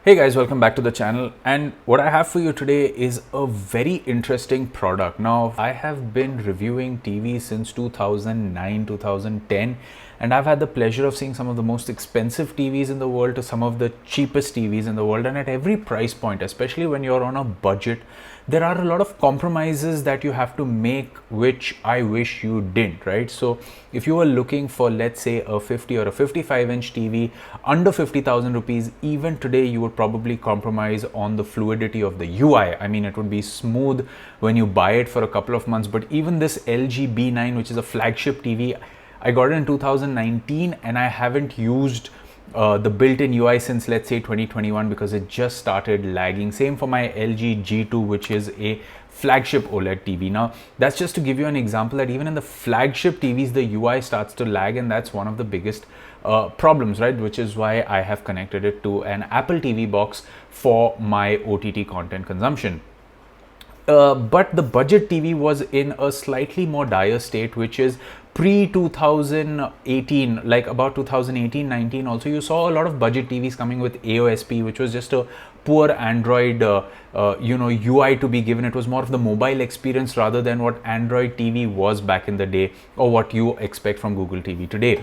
Hey guys, welcome back to the channel, and what I have for you today is a very interesting product. Now, I have been reviewing TV since 2009, 2010, and I've had the pleasure of seeing some of the most expensive TVs in the world to some of the cheapest TVs in the world, and at every price point, especially when you're on a budget, there are a lot of compromises that you have to make, which I wish you didn't, right? So if you were looking for, let's say, a 50 or a 55-inch TV under 50,000 rupees, even today you would probably compromise on the fluidity of the UI. I mean, it would be smooth when you buy it for a couple of months, but even this LG B9, which is a flagship TV, I got it in 2019 and I haven't used the built-in UI since, let's say, 2021, because it just started lagging. Same for my LG G2, which is a flagship OLED TV. Now, that's just to give you an example that even in the flagship TVs, the UI starts to lag, and that's one of the biggest problems, right? Which is why I have connected it to an Apple TV box for my OTT content consumption. But the budget TV was in a slightly more dire state, which is pre 2018, like about 2018-19. Also, you saw a lot of budget TVs coming with AOSP, which was just a poor Android UI to be given. It was more of the mobile experience rather than what Android TV was back in the day, or what you expect from Google TV today.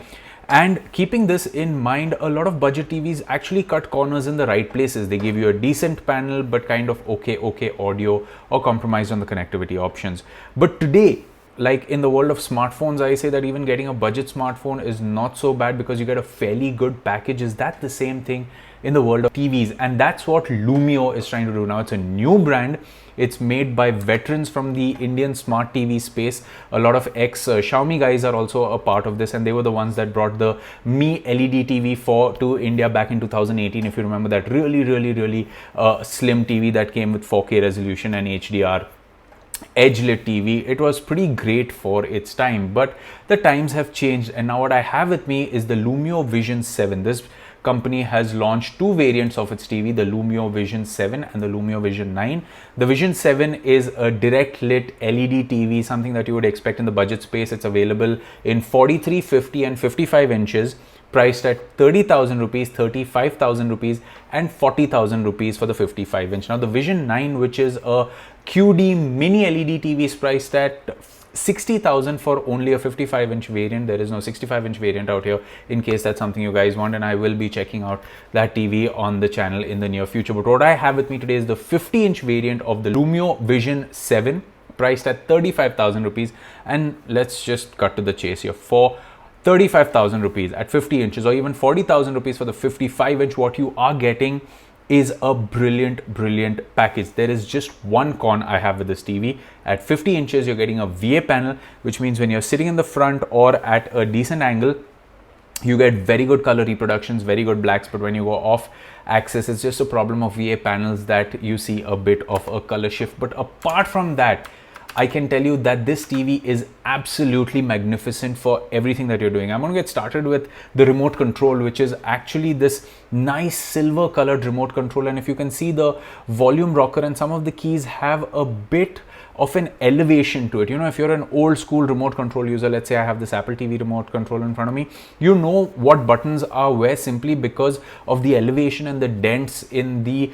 And keeping this in mind, a lot of budget TVs actually cut corners in the right places. They give you a decent panel, but kind of okay audio, or compromise on the connectivity options. But today, like in the world of smartphones, I say that even getting a budget smartphone is not so bad, because you get a fairly good package. Is that the same thing in the world of TVs? And that's what Lumio is trying to do now. It's a new brand. It's made by veterans from the Indian smart TV space. A lot of ex-Xiaomi guys are also a part of this, and they were the ones that brought the Mi LED TV to India back in 2018. If you remember that really slim TV that came with 4K resolution and HDR edge lit TV. It was pretty great for its time, but the times have changed, and now what I have with me is the Lumio Vision 7. This company has launched two variants of its TV, the Lumio Vision 7 and the Lumio Vision 9. The Vision 7 is a direct lit LED TV, something that you would expect in the budget space. It's available in 43, 50 and 55 inches, priced at 30,000 rupees, 35,000 rupees and 40,000 rupees for the 55 inch. Now the Vision 9, which is a QD mini LED TV, is priced at 60,000 for only a 55 inch variant. There is no 65 inch variant out here, in case that's something you guys want, and I will be checking out that TV on the channel in the near future. But what I have with me today is the 50 inch variant of the Lumio Vision 7, priced at 35,000 rupees. And let's just cut to the chase here. For 35,000 rupees at 50 inches, or even 40,000 rupees for the 55 inch, what you are getting is a brilliant package. There is just one con I have with this TV. At 50 inches, you're getting a VA panel, which means when you're sitting in the front or at a decent angle, you get very good color reproductions, very good blacks. But when you go off axis, it's just a problem of VA panels that you see a bit of a color shift. But apart from that, I can tell you that this TV is absolutely magnificent for everything that you're doing. I'm going to get started with the remote control, which is actually this nice silver colored remote control. And if you can see, the volume rocker and some of the keys have a bit of an elevation to it. You know, if you're an old school remote control user, let's say I have this Apple TV remote control in front of me, you know what buttons are where simply because of the elevation and the dents in the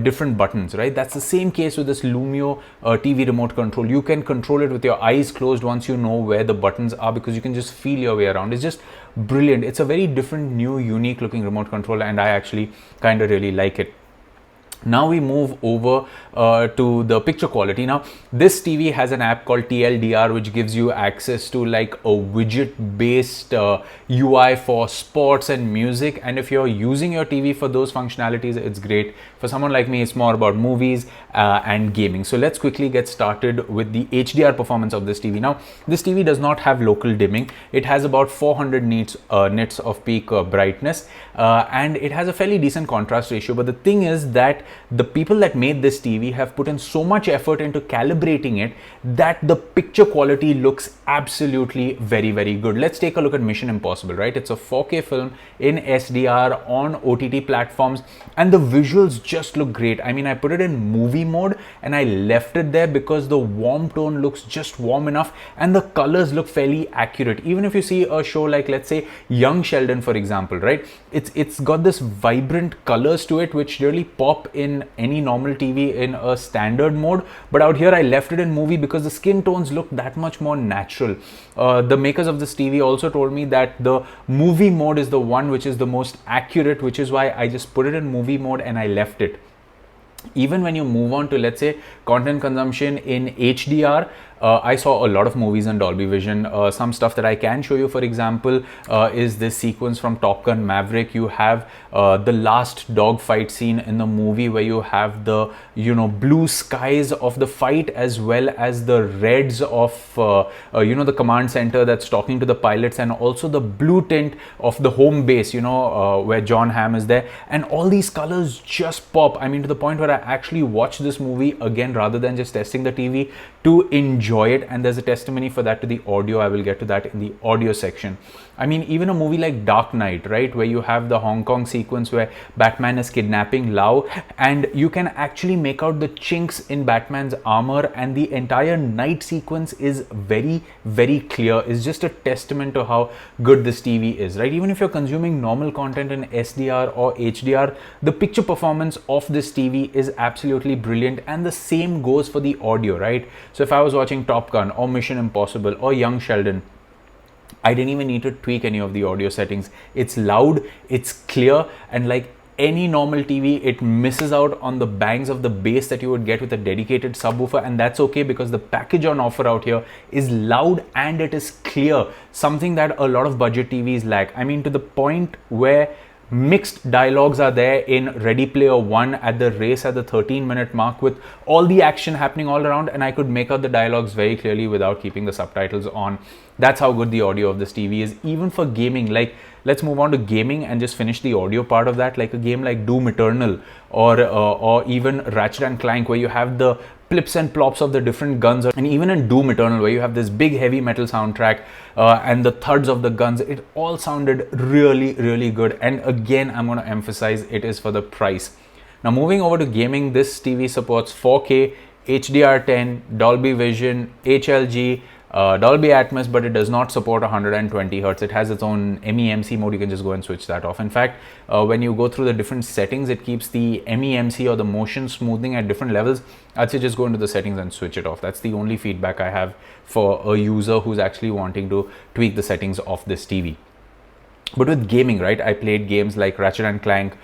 different buttons, right? That's the same case with this Lumio TV remote control. You can control it with your eyes closed once you know where the buttons are, because you can just feel your way around. It's just brilliant. It's a very different, new, unique looking remote control, and I actually kind of really like it. Now we move over to the picture quality. Now this TV has an app called TLDR, which gives you access to like a widget based UI for sports and music, and if you're using your TV for those functionalities, it's great. For someone like me, it's more about movies and gaming. So let's quickly get started with the HDR performance of this TV. Now this TV does not have local dimming. It has about 400 nits of peak brightness, and it has a fairly decent contrast ratio. But the thing is that the people that made this TV have put in so much effort into calibrating it that the picture quality looks absolutely very, very good. Let's take a look at Mission Impossible, right? It's a 4K film in SDR on OTT platforms, and the visuals just look great. I mean, I put it in movie mode and I left it there because the warm tone looks just warm enough and the colors look fairly accurate. Even if you see a show like, let's say, Young Sheldon, for example, right? It's got this vibrant colors to it which really pop in any normal TV in a standard mode, but out here I left it in movie because the skin tones look that much more natural. The makers of this TV also told me that the movie mode is the one which is the most accurate, which is why I just put it in movie mode and I left it. Even when you move on to, let's say, content consumption in HDR, I saw a lot of movies in Dolby Vision. Some stuff that I can show you, for example, is this sequence from Top Gun Maverick. You have the last dogfight scene in the movie where you have the, blue skies of the fight as well as the reds of, the command center that's talking to the pilots, and also the blue tint of the home base, where John Hamm is there. And all these colors just pop. I mean, to the point where I actually watched this movie again rather than just testing the TV to enjoy it. And there's a testimony for that to the audio. I will get to that in the audio section. I mean, even a movie like Dark Knight, right, where you have the Hong Kong sequence where Batman is kidnapping Lau, and you can actually make out the chinks in Batman's armor, and the entire night sequence is very, very clear. It's just a testament to how good this TV is, right? Even if you're consuming normal content in SDR or HDR, the picture performance of this TV is absolutely brilliant, and the same goes for the audio, right? So if I was watching Top Gun or Mission Impossible or Young Sheldon, I didn't even need to tweak any of the audio settings. It's loud, it's clear, and like any normal TV, it misses out on the bangs of the bass that you would get with a dedicated subwoofer, and that's okay because the package on offer out here is loud and it is clear, something that a lot of budget TVs lack. I mean, to the point where mixed dialogues are there in Ready Player One at the race at the 13-minute mark with all the action happening all around, and I could make out the dialogues very clearly without keeping the subtitles on. That's how good the audio of this TV is. Even for gaming, like, let's move on to gaming and just finish the audio part of that. Like a game like Doom Eternal or even Ratchet and Clank, where you have the plips and plops of the different guns, and even in Doom Eternal where you have this big heavy metal soundtrack and the thuds of the guns, it all sounded really, really good. And again, I'm going to emphasize it is for the price. Now moving over to gaming, this TV supports 4K, HDR10, Dolby Vision, HLG, Dolby Atmos, but it does not support 120 Hz. It has its own MEMC mode. You can just go and switch that off. In fact, when you go through the different settings, it keeps the MEMC or the motion smoothing at different levels. I'd say just go into the settings and switch it off. That's the only feedback I have for a user who's actually wanting to tweak the settings of this TV. But with gaming, right, I played games like Ratchet and Clank,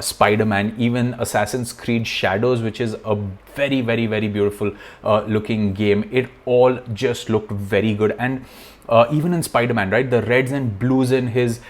Spider-Man, even Assassin's Creed Shadows, which is a very, very, very beautiful looking game. It all just looked very good. And even in Spider-Man, right, the reds and blues in his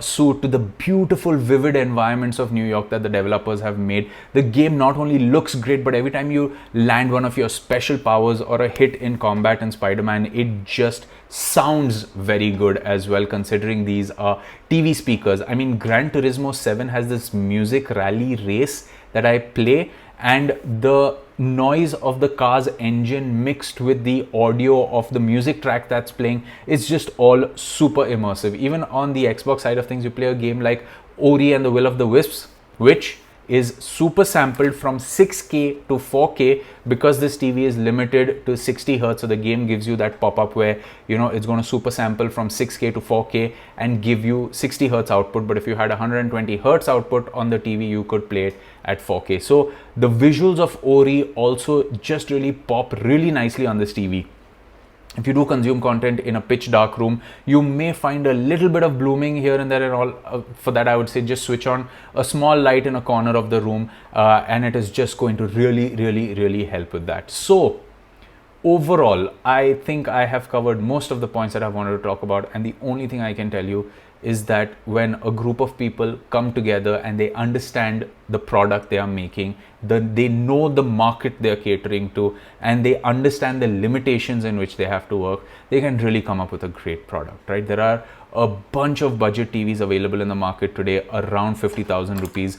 suit to the beautiful vivid environments of New York that the developers have made. The game not only looks great, but every time you land one of your special powers or a hit in combat in Spider-Man, it just sounds very good as well, considering these are TV speakers. I mean, Gran Turismo 7 has this music rally race that I play, and the noise of the car's engine mixed with the audio of the music track that's playing is just all super immersive. Even on the Xbox side of things, you play a game like Ori and the Will of the Wisps, which is super sampled from 6K to 4K because this TV is limited to 60 Hz. So the game gives you that pop-up where, it's going to super sample from 6K to 4K and give you 60 Hz output. But if you had 120 Hz output on the TV, you could play it at 4K. So the visuals of Ori also just really pop really nicely on this TV. If you do consume content in a pitch dark room, you may find a little bit of blooming here and there and all. For that, I would say just switch on a small light in a corner of the room and it is just going to really, really, really help with that. So overall, I think I have covered most of the points that I wanted to talk about, and the only thing I can tell you is that when a group of people come together and they understand the product they are making, they know the market they're catering to, and they understand the limitations in which they have to work, they can really come up with a great product, right? There are a bunch of budget TVs available in the market today around 50,000 rupees,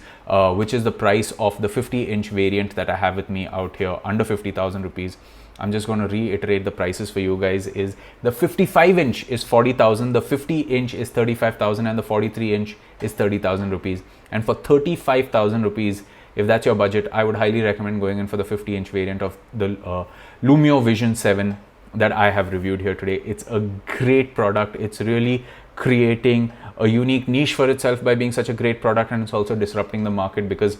which is the price of the 50-inch variant that I have with me out here, under 50,000 rupees. I'm just going to reiterate the prices for you guys. Is the 55-inch is 40,000, the 50-inch is 35,000, and the 43-inch is 30,000 rupees. And for 35,000 rupees, if that's your budget, I would highly recommend going in for the 50-inch variant of the Lumio Vision 7 that I have reviewed here today. It's a great product. It's really creating a unique niche for itself by being such a great product, and it's also disrupting the market, because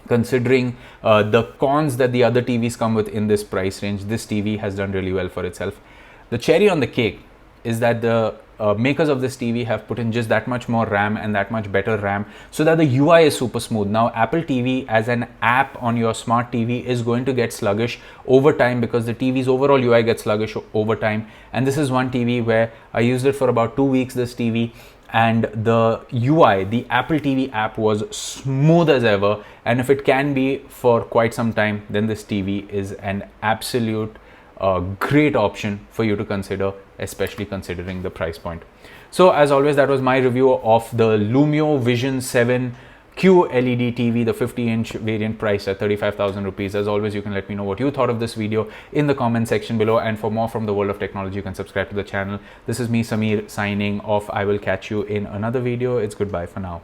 considering the cons that the other TVs come with in this price range, this TV has done really well for itself. The cherry on the cake is that the makers of this TV have put in just that much more RAM and that much better RAM, so that the UI is super smooth. Now, Apple TV as an app on your smart TV is going to get sluggish over time, because the TV's overall UI gets sluggish over time. And this is one TV where I used it for about 2 weeks, this TV, and the UI, the Apple TV app, was smooth as ever. And if it can be for quite some time, then this TV is an absolute great option for you to consider, especially considering the price point. So as always, that was my review of the Lumio Vision 7 QLED TV, the 50-inch variant, priced at 35,000 rupees. As always, you can let me know what you thought of this video in the comment section below. And for more from the world of technology, you can subscribe to the channel. This is me, Samir, signing off. I will catch you in another video. It's goodbye for now.